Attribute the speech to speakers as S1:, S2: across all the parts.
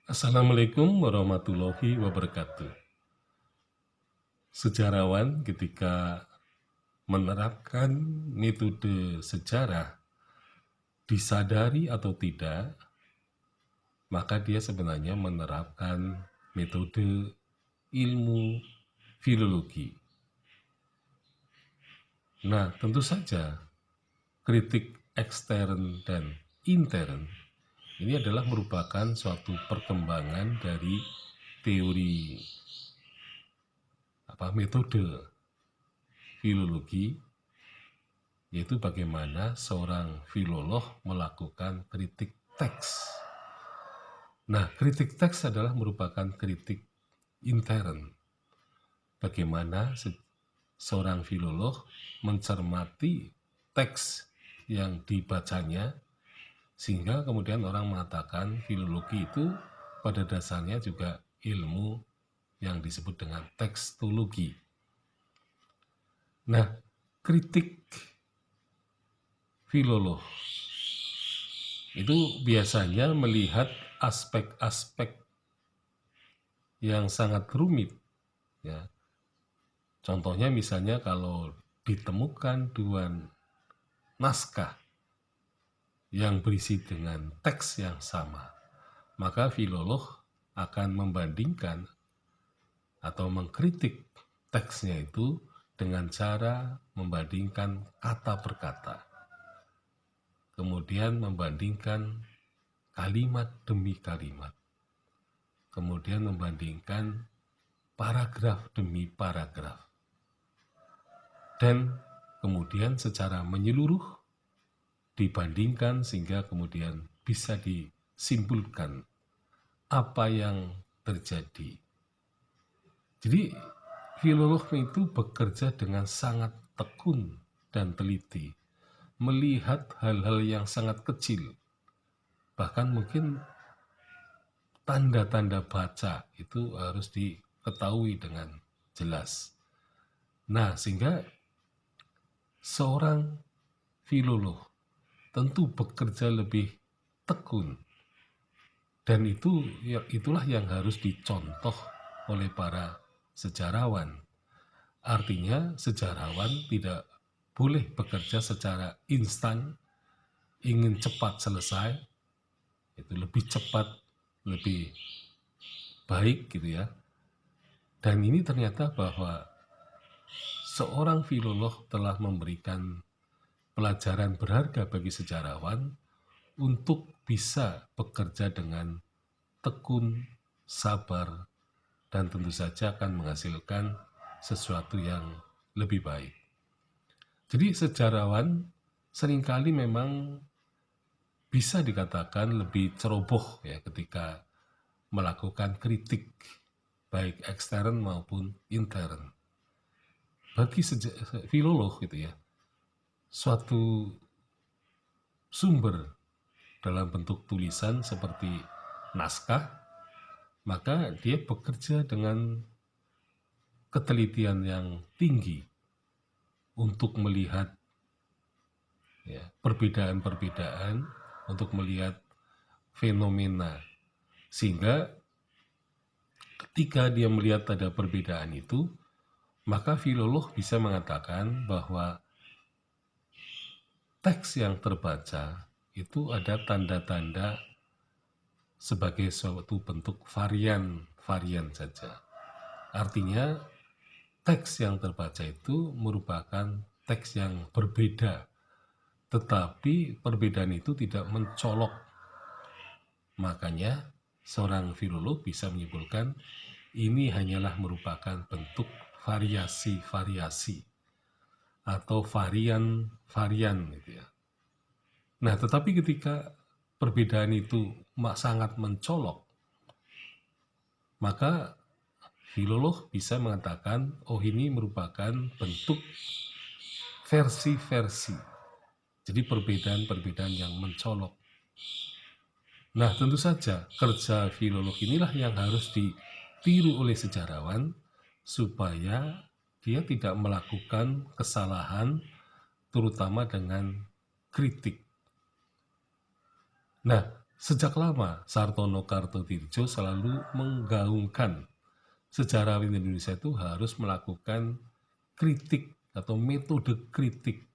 S1: Assalamualaikum warahmatullahi wabarakatuh. Sejarawan ketika menerapkan metode sejarah, disadari atau tidak, maka dia sebenarnya menerapkan metode ilmu filologi. Nah, tentu saja kritik ekstern dan intern ini adalah merupakan suatu perkembangan dari teori metode filologi, yaitu bagaimana seorang filolog melakukan kritik teks. Nah, kritik teks adalah merupakan kritik intern. Bagaimana seorang filolog mencermati teks yang dibacanya, sehingga kemudian orang mengatakan filologi itu pada dasarnya juga ilmu yang disebut dengan tekstologi. Nah, kritik filolog itu biasanya melihat aspek-aspek yang sangat rumit, ya. Contohnya misalnya kalau ditemukan dua naskah yang berisi dengan teks yang sama, maka filolog akan membandingkan atau mengkritik teksnya itu dengan cara membandingkan kata per kata, kemudian membandingkan kalimat demi kalimat, kemudian membandingkan paragraf demi paragraf, dan kemudian secara menyeluruh dibandingkan sehingga kemudian bisa disimpulkan apa yang terjadi. Jadi filolog itu bekerja dengan sangat tekun dan teliti, melihat hal-hal yang sangat kecil, bahkan mungkin tanda-tanda baca itu harus diketahui dengan jelas. Nah, sehingga seorang filolog tentu bekerja lebih tekun, dan itulah yang harus dicontoh oleh para sejarawan. Artinya sejarawan tidak boleh bekerja secara instan, ingin cepat selesai, itu lebih cepat, lebih baik gitu ya. Dan ini ternyata bahwa seorang filolog telah memberikan pelajaran berharga bagi sejarawan untuk bisa bekerja dengan tekun, sabar, dan tentu saja akan menghasilkan sesuatu yang lebih baik. Jadi sejarawan seringkali memang bisa dikatakan lebih ceroboh ya ketika melakukan kritik baik ekstern maupun intern. Bagi filolog gitu ya, suatu sumber dalam bentuk tulisan seperti naskah, maka dia bekerja dengan ketelitian yang tinggi untuk melihat ya, perbedaan-perbedaan, untuk melihat fenomena, sehingga ketika dia melihat ada perbedaan itu, maka filolog bisa mengatakan bahwa teks yang terbaca itu ada tanda-tanda sebagai suatu bentuk varian saja. Artinya teks yang terbaca itu merupakan teks yang berbeda, tetapi perbedaan itu tidak mencolok. Makanya seorang filolog bisa menyimpulkan ini hanyalah merupakan bentuk variasi-variasi atau varian-varian gitu ya. Nah, tetapi ketika perbedaan itu sangat mencolok, maka filolog bisa mengatakan, oh ini merupakan bentuk versi-versi. Jadi perbedaan-perbedaan yang mencolok. Nah, tentu saja kerja filolog inilah yang harus ditiru oleh sejarawan supaya dia tidak melakukan kesalahan, terutama dengan kritik. Nah, Sejak lama Sartono Kartodirjo selalu menggaungkan sejarawan Indonesia itu harus melakukan kritik atau metode kritik.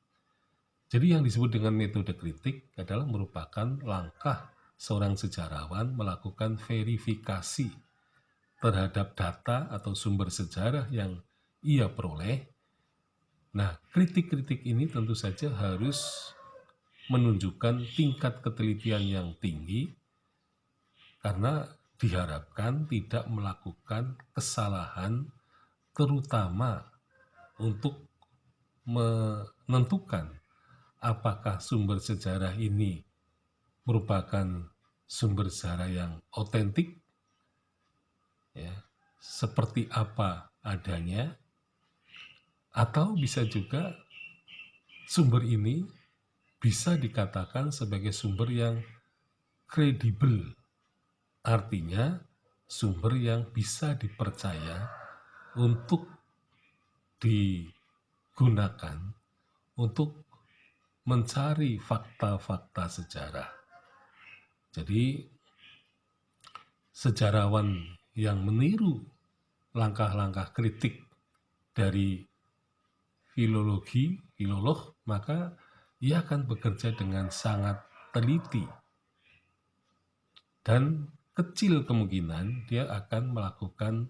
S1: Jadi yang disebut dengan metode kritik adalah merupakan langkah seorang sejarawan melakukan verifikasi terhadap data atau sumber sejarah yang ia peroleh. Nah, kritik-kritik ini tentu saja harus menunjukkan tingkat ketelitian yang tinggi karena diharapkan tidak melakukan kesalahan, terutama untuk menentukan apakah sumber sejarah ini merupakan sumber sejarah yang otentik, ya, seperti apa adanya, atau bisa juga sumber ini bisa dikatakan sebagai sumber yang kredibel, artinya sumber yang bisa dipercaya untuk digunakan untuk mencari fakta-fakta sejarah. Jadi sejarawan yang meniru langkah-langkah kritik dari filolog, maka ia akan bekerja dengan sangat teliti dan kecil kemungkinan dia akan melakukan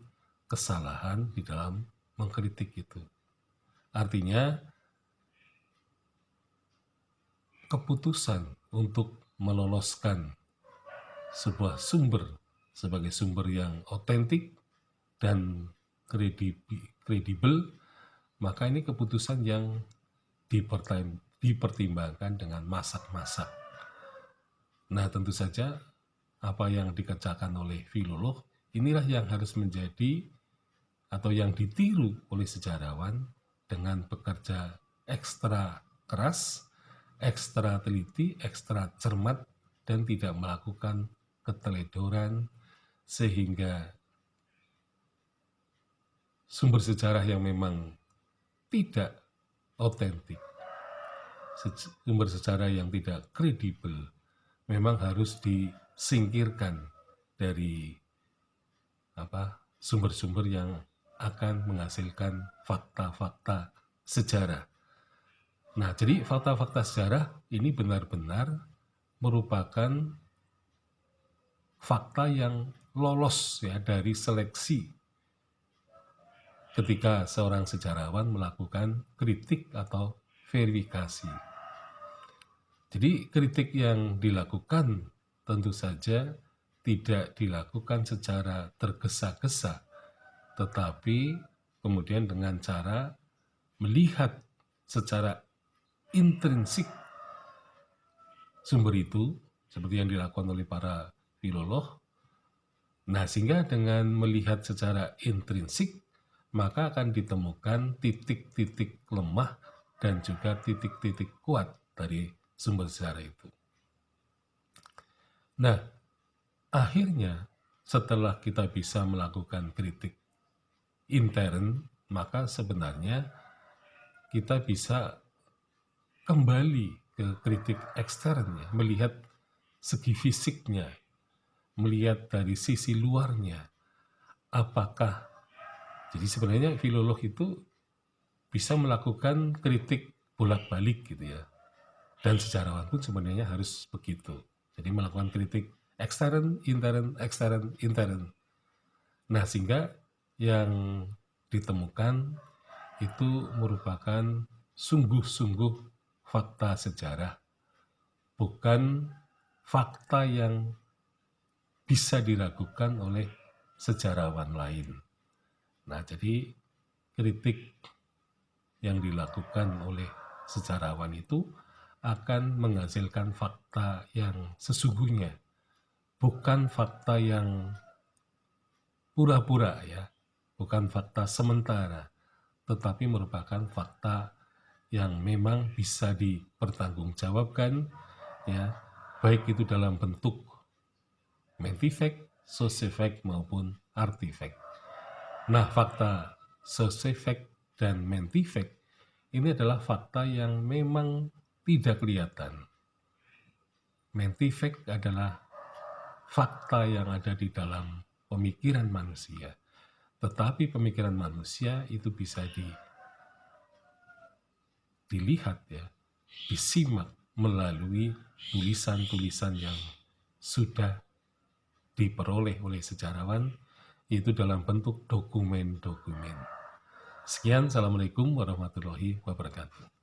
S1: kesalahan di dalam mengkritik itu. Artinya keputusan untuk meloloskan sebuah sumber sebagai sumber yang otentik dan kredibel, maka ini keputusan yang dipertimbangkan dengan masak-masak. Nah, tentu saja apa yang dikerjakan oleh filolog inilah yang harus menjadi atau yang ditiru oleh sejarawan dengan bekerja ekstra keras, ekstra teliti, ekstra cermat, dan tidak melakukan keteledoran sehingga sumber sejarah yang memang tidak otentik, sumber sejarah yang tidak kredibel, memang harus disingkirkan dari sumber-sumber yang akan menghasilkan fakta-fakta sejarah. Nah, jadi fakta-fakta sejarah ini benar-benar merupakan fakta yang lolos ya dari seleksi ketika seorang sejarawan melakukan kritik atau verifikasi. Jadi kritik yang dilakukan tentu saja tidak dilakukan secara tergesa-gesa, tetapi kemudian dengan cara melihat secara intrinsik sumber itu, seperti yang dilakukan oleh para filolog. Nah, sehingga dengan melihat secara intrinsik, maka akan ditemukan titik-titik lemah dan juga titik-titik kuat dari sumber sejarah itu. Nah, akhirnya setelah kita bisa melakukan kritik intern, maka sebenarnya kita bisa kembali ke kritik ekstern, ya, melihat segi fisiknya, melihat dari sisi luarnya, apakah. Jadi sebenarnya filolog itu bisa melakukan kritik bolak-balik gitu ya. Dan sejarawan pun sebenarnya harus begitu. Jadi melakukan kritik ekstern, intern. Nah, sehingga yang ditemukan itu merupakan sungguh-sungguh fakta sejarah, bukan fakta yang bisa diragukan oleh sejarawan lain. Nah, jadi kritik yang dilakukan oleh sejarawan itu akan menghasilkan fakta yang sesungguhnya, bukan fakta yang pura-pura ya, bukan fakta sementara, tetapi merupakan fakta yang memang bisa dipertanggungjawabkan ya, baik itu dalam bentuk mentifact, source-fact maupun artifact. Nah, fakta source-fact dan mentifact ini adalah fakta yang memang tidak kelihatan. Mentifact adalah fakta yang ada di dalam pemikiran manusia. Tetapi pemikiran manusia itu bisa dilihat ya, disimak melalui tulisan-tulisan yang sudah diperoleh oleh sejarawan, itu dalam bentuk dokumen-dokumen. Sekian, Assalamualaikum warahmatullahi wabarakatuh.